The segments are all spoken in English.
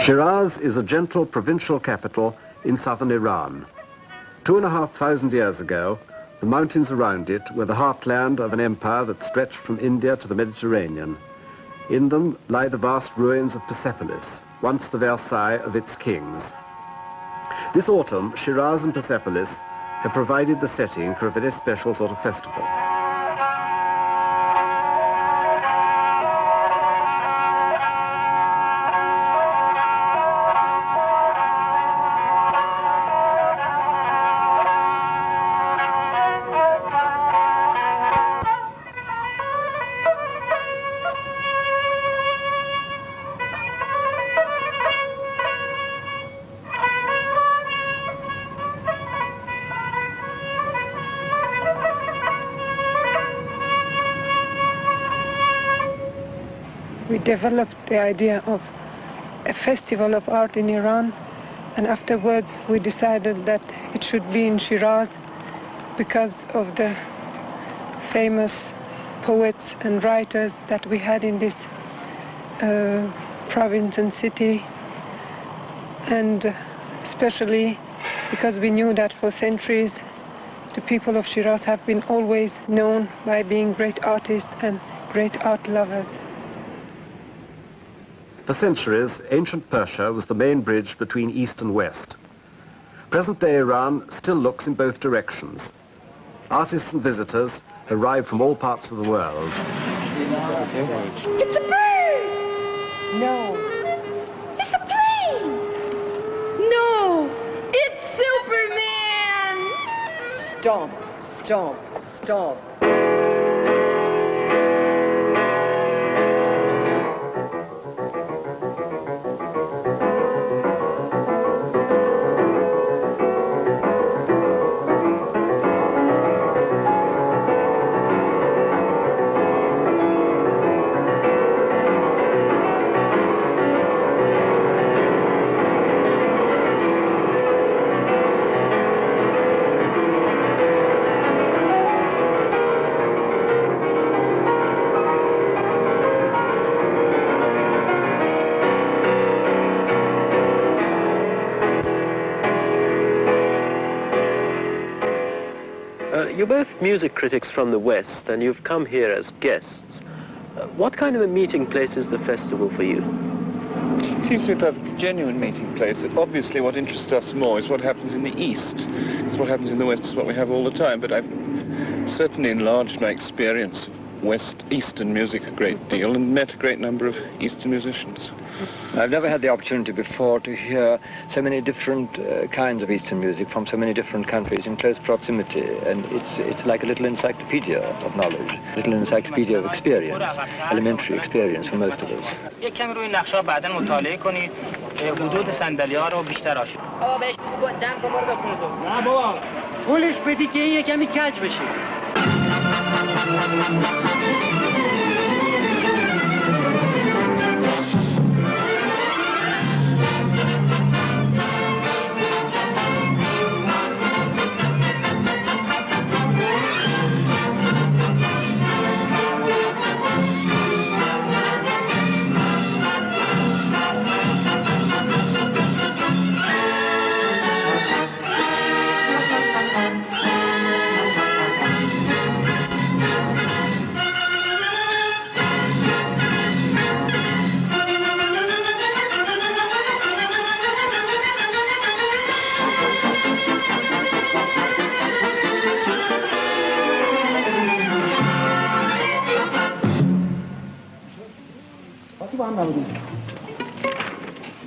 Shiraz is a gentle provincial capital in southern Iran. 2,500 years ago, the mountains around it were the heartland of an empire that stretched from India to the Mediterranean. In them lie the vast ruins of Persepolis, once the Versailles of its kings. This autumn, Shiraz and Persepolis have provided the setting for a very special sort of festival. We developed the idea of a festival of art in Iran, and afterwards we decided that it should be in Shiraz because of the famous poets and writers that we had in this province and city, and especially because we knew that for centuries the people of Shiraz have been always known by being great artists and great art lovers. For centuries, ancient Persia was the main bridge between East and West. Present-day Iran still looks in both directions. Artists and visitors arrive from all parts of the world. It's a bird! No. It's a plane! No! It's Superman! Stomp, stomp, stomp. You're both music critics from the West, and you've come here as guests. What kind of a meeting place is the festival for you? It seems to be a perfectly genuine meeting place. Obviously, what interests us more is what happens in the East. Because what happens in the West is what we have all the time, but I've certainly enlarged my experience of Eastern music a great deal and met a great number of Eastern musicians. I've never had the opportunity before to hear so many different kinds of Eastern music from so many different countries in close proximity, and it's like a little encyclopedia of knowledge, a little encyclopedia of experience, elementary experience for most of us.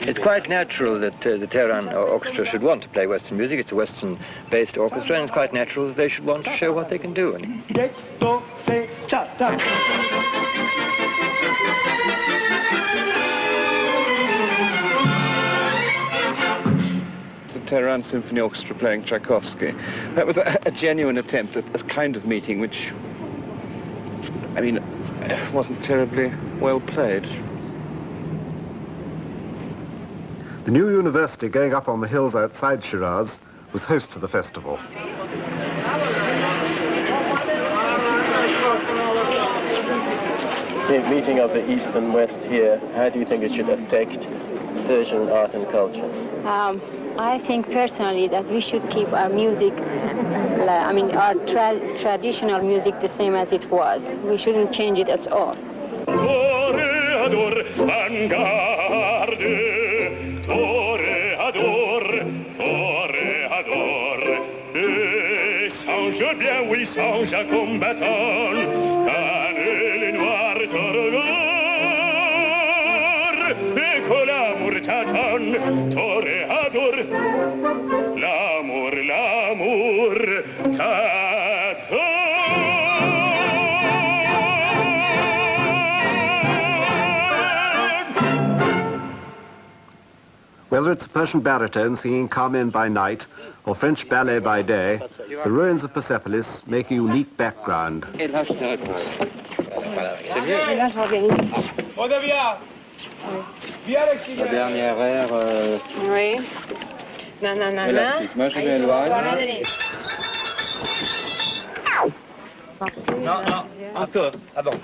It's quite natural that the Tehran Orchestra should want to play Western music. It's a Western-based orchestra, and it's quite natural that they should want to show what they can do. The Tehran Symphony Orchestra playing Tchaikovsky. That was a genuine attempt at a kind of meeting which, I mean, wasn't terribly well played. The new university going up on the hills outside Shiraz was host to the festival. The meeting of the East and West here, how do you think it should affect Persian art and culture? I think personally that we should keep our music, our traditional music the same as it was. We shouldn't change it at all. Toreador, vanguarde, toreador, toreador. Et songe bien, oui, songe à combattant, canne noir toreador, et que l'amour t'attend, toreador, l'amour, l'amour t'attend. Whether it's a Persian baritone singing Carmen by night or French ballet by day, the ruins of Persepolis make a unique background. La dernière air. Oui. Nanana. Moi, je vais loin. Non, non, un peu, avant.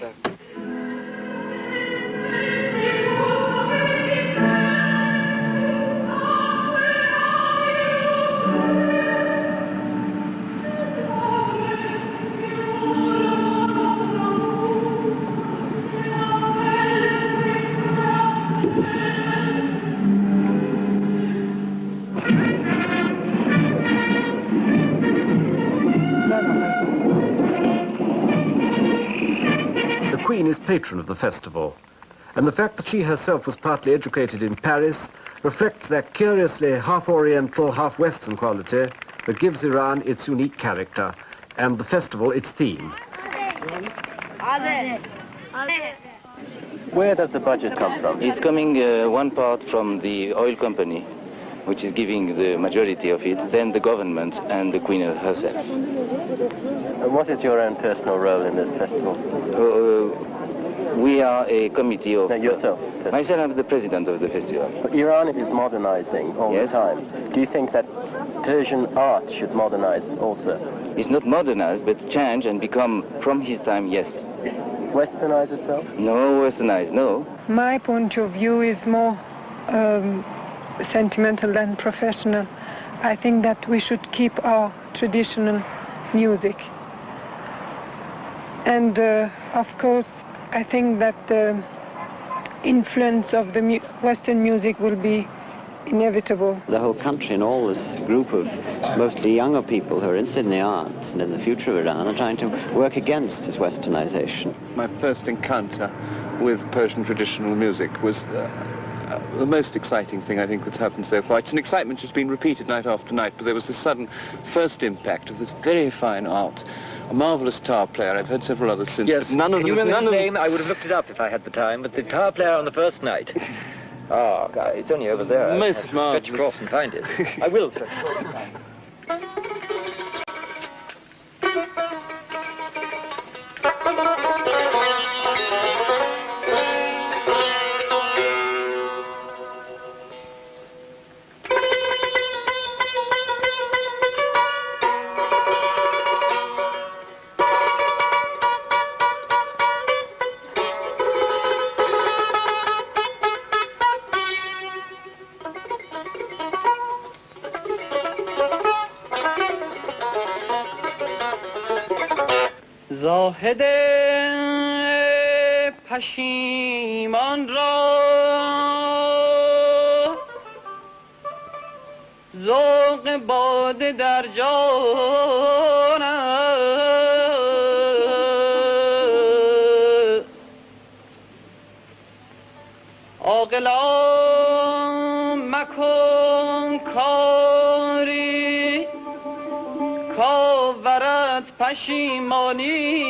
The Queen is patron of the festival, and the fact that she herself was partly educated in Paris reflects that curiously half-Oriental, half-Western quality that gives Iran its unique character and the festival its theme. Where does the budget come from? It's coming one part from the oil company, which is giving the majority of it, then the government and the Queen herself. And what is your own personal role in this festival? We are a committee of... No, yourself. Myself, I'm the president of the festival. But Iran is modernizing all the time. Do you think that Persian art should modernize also? It's not modernized, but change and become, from his time, yes. Westernize itself? No, westernize, no. My point of view is more sentimental than professional. I think that we should keep our traditional music. And of course, I think that the influence of the Western music will be inevitable. The whole country and all this group of mostly younger people who are interested in the arts and in the future of Iran are trying to work against this westernization. My first encounter with Persian traditional music was the most exciting thing I think that's happened so far. It's an excitement which has been repeated night after night, but there was this sudden first impact of this very fine art. A marvellous tar player. I've heard several others since. Yes, but none of can you them, remember none his of name? I would have looked it up if I had the time, but the guitar player on the first night. Oh, God, it's only over there. Most marvellous. Stretch across and find it. I will stretch across and find it. زاهد پشیمان را ذوق باده در جان است عاقلان مکن کاری کاورد پشیمانی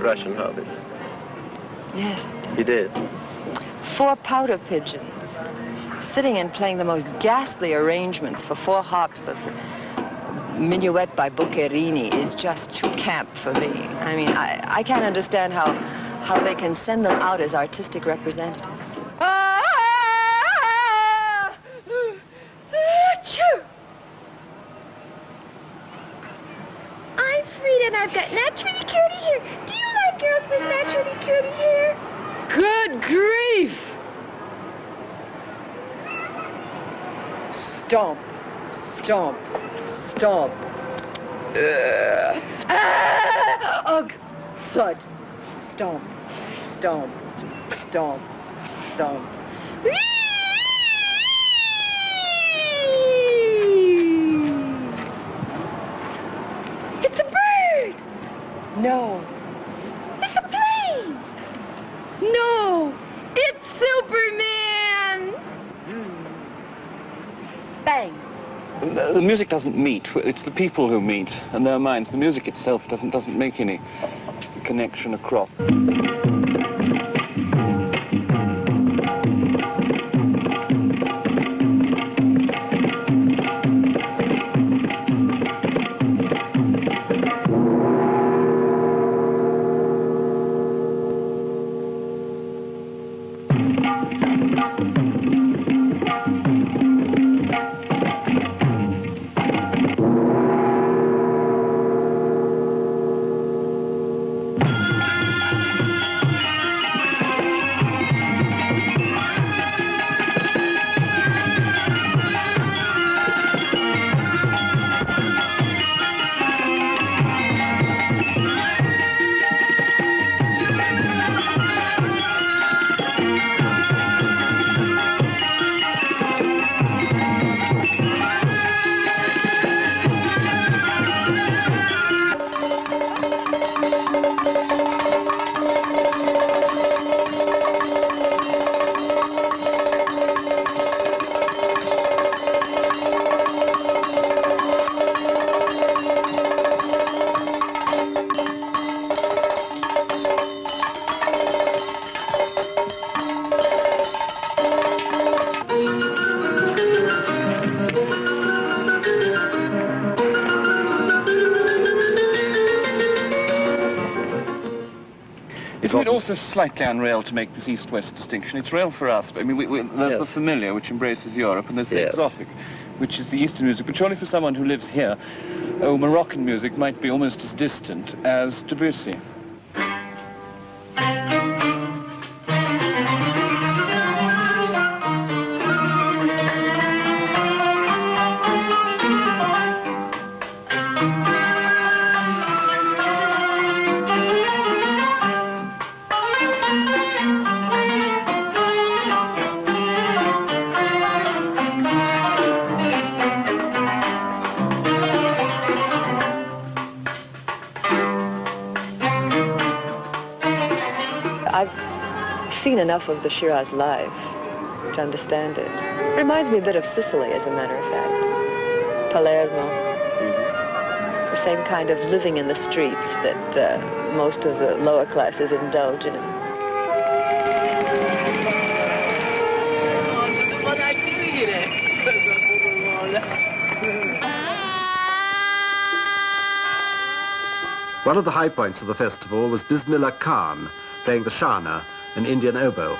Russian harvest? Yes. You did? 4 pouter pigeons, sitting and playing the most ghastly arrangements for 4 harps of Minuet by Boccherini is just too camp for me. I mean, I can't understand how they can send them out as artistic representatives. I'm Frida and I've got naturally curly hair. Do you like girls with naturally curly hair? Good grief! Stomp, stomp, stomp. Ugh! Thud. Stomp, stomp, stomp, stomp. It's a bird! No. It's a plane! No! It's Superman! Bang! The music doesn't meet. It's the people who meet and their minds. The music itself doesn't make any connection across. Isn't it also slightly unreal to make this East-West distinction? It's real for us, but I mean, there's the familiar, which embraces Europe, and there's the exotic, which is the Eastern music. But surely for someone who lives here, Moroccan music might be almost as distant as Debussy. I've seen enough of the Shiraz life to understand it. It reminds me a bit of Sicily, as a matter of fact. Palermo. The same kind of living in the streets that most of the lower classes indulge in. One of the high points of the festival was Bismillah Khan playing the shana, an Indian oboe.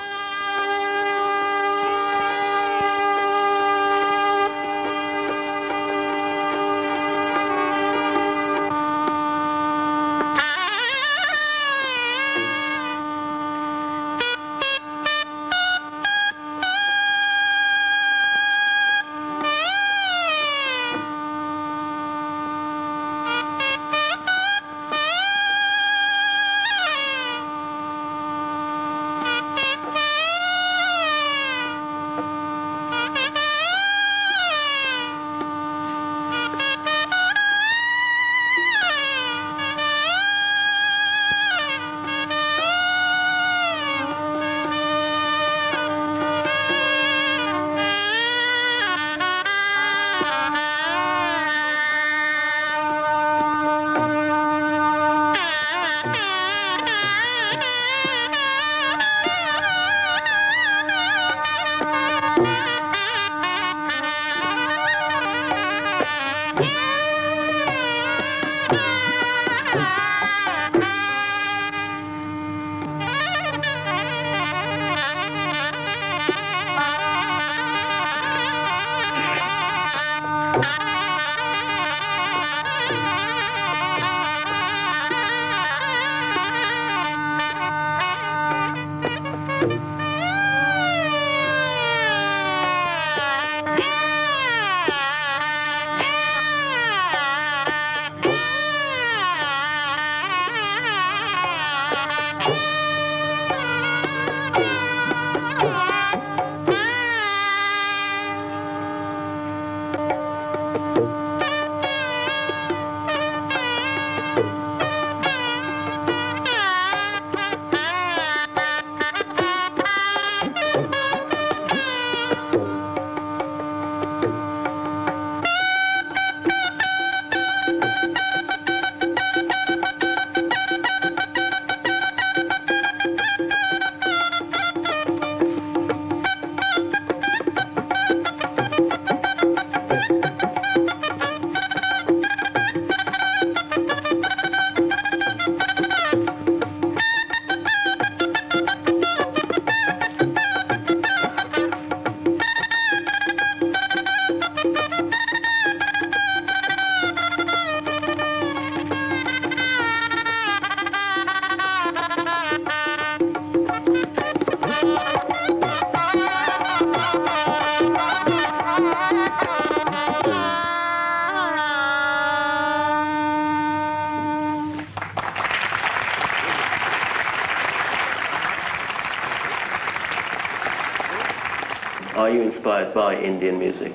Are you inspired by Indian music?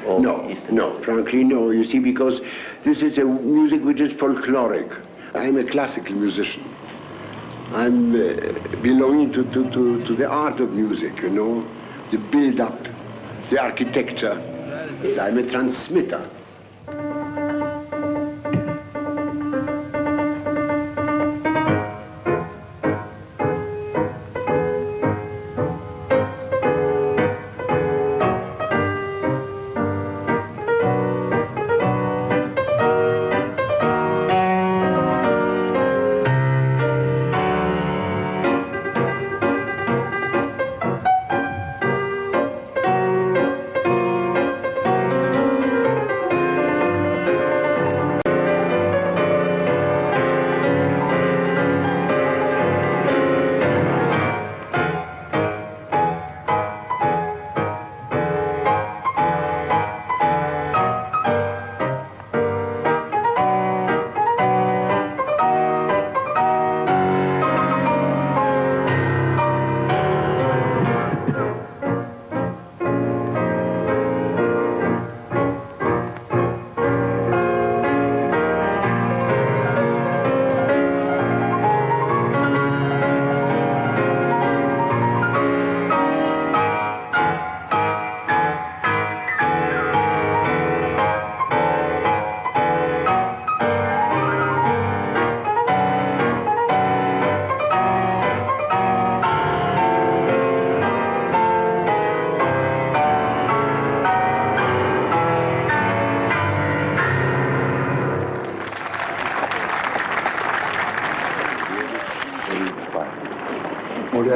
Or Eastern music? Frankly, no. You see, because this is a music which is folkloric. I'm a classical musician. I'm belonging to the art of music, you know, the build-up, the architecture. I'm a transmitter.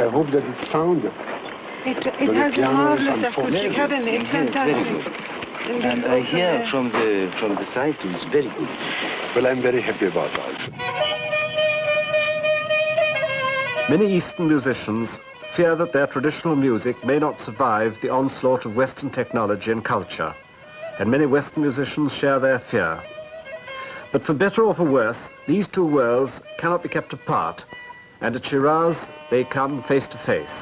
I hope that it sounds. It has a marvelous acoustic, hasn't it? Fantastic. And I hear from the side too, it's very good. Well, I'm very happy about that. Many Eastern musicians fear that their traditional music may not survive the onslaught of Western technology and culture, and many Western musicians share their fear. But for better or for worse, these two worlds cannot be kept apart, and at Shiraz they come face to face.